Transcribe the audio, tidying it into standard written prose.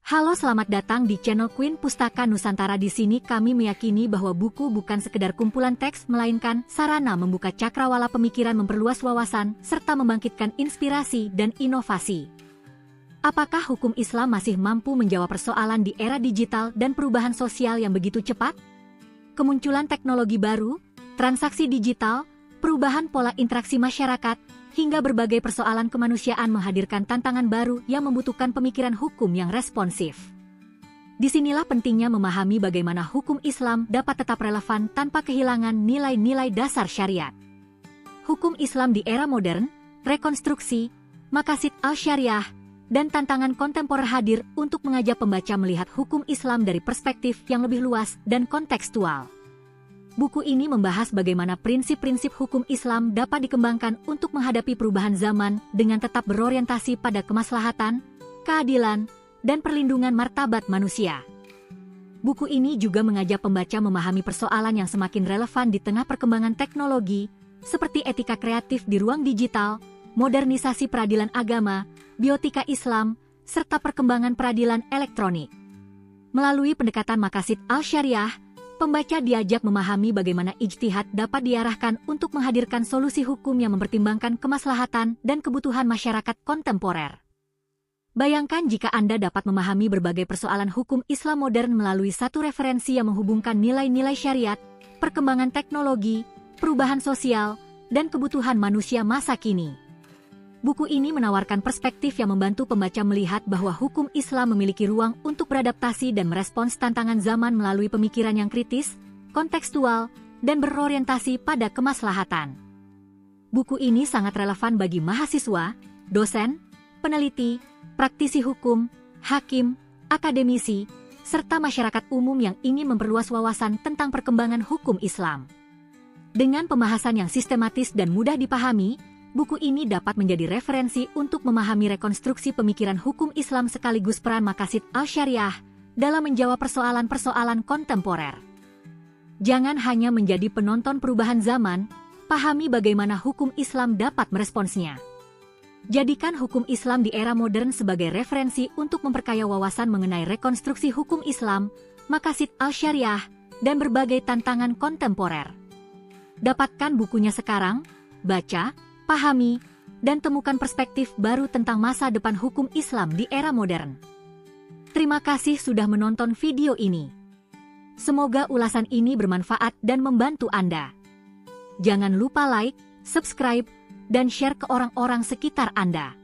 Halo, selamat datang di channel Queen Pustaka Nusantara. Di sini kami meyakini bahwa buku bukan sekedar kumpulan teks, melainkan sarana membuka cakrawala pemikiran, memperluas wawasan, serta membangkitkan inspirasi dan inovasi. Apakah hukum Islam masih mampu menjawab persoalan di era digital dan perubahan sosial yang begitu cepat? Kemunculan teknologi baru, transaksi digital, perubahan pola interaksi masyarakat, hingga berbagai persoalan kemanusiaan menghadirkan tantangan baru yang membutuhkan pemikiran hukum yang responsif. Disinilah pentingnya memahami bagaimana hukum Islam dapat tetap relevan tanpa kehilangan nilai-nilai dasar syariat. Hukum Islam di era modern, rekonstruksi, maqasid al-syariah, dan tantangan kontemporer hadir untuk mengajak pembaca melihat hukum Islam dari perspektif yang lebih luas dan kontekstual. Buku ini membahas bagaimana prinsip-prinsip hukum Islam dapat dikembangkan untuk menghadapi perubahan zaman dengan tetap berorientasi pada kemaslahatan, keadilan, dan perlindungan martabat manusia. Buku ini juga mengajak pembaca memahami persoalan yang semakin relevan di tengah perkembangan teknologi, seperti etika kreatif di ruang digital, modernisasi peradilan agama, biotika Islam, serta perkembangan peradilan elektronik. Melalui pendekatan maqasid al-syariah, pembaca diajak memahami bagaimana ijtihad dapat diarahkan untuk menghadirkan solusi hukum yang mempertimbangkan kemaslahatan dan kebutuhan masyarakat kontemporer. Bayangkan jika Anda dapat memahami berbagai persoalan hukum Islam modern melalui satu referensi yang menghubungkan nilai-nilai syariat, perkembangan teknologi, perubahan sosial, dan kebutuhan manusia masa kini. Buku ini menawarkan perspektif yang membantu pembaca melihat bahwa hukum Islam memiliki ruang untuk beradaptasi dan merespons tantangan zaman melalui pemikiran yang kritis, kontekstual, dan berorientasi pada kemaslahatan. Buku ini sangat relevan bagi mahasiswa, dosen, peneliti, praktisi hukum, hakim, akademisi, serta masyarakat umum yang ingin memperluas wawasan tentang perkembangan hukum Islam. Dengan pembahasan yang sistematis dan mudah dipahami, buku ini dapat menjadi referensi untuk memahami rekonstruksi pemikiran hukum Islam sekaligus peran maqasid al-syariah dalam menjawab persoalan-persoalan kontemporer. Jangan hanya menjadi penonton perubahan zaman, pahami bagaimana hukum Islam dapat meresponsnya. Jadikan hukum Islam di era modern sebagai referensi untuk memperkaya wawasan mengenai rekonstruksi hukum Islam, maqasid al-syariah, dan berbagai tantangan kontemporer. Dapatkan bukunya sekarang, baca, pahami, dan temukan perspektif baru tentang masa depan hukum Islam di era modern. Terima kasih sudah menonton video ini. Semoga ulasan ini bermanfaat dan membantu Anda. Jangan lupa like, subscribe, dan share ke orang-orang sekitar Anda.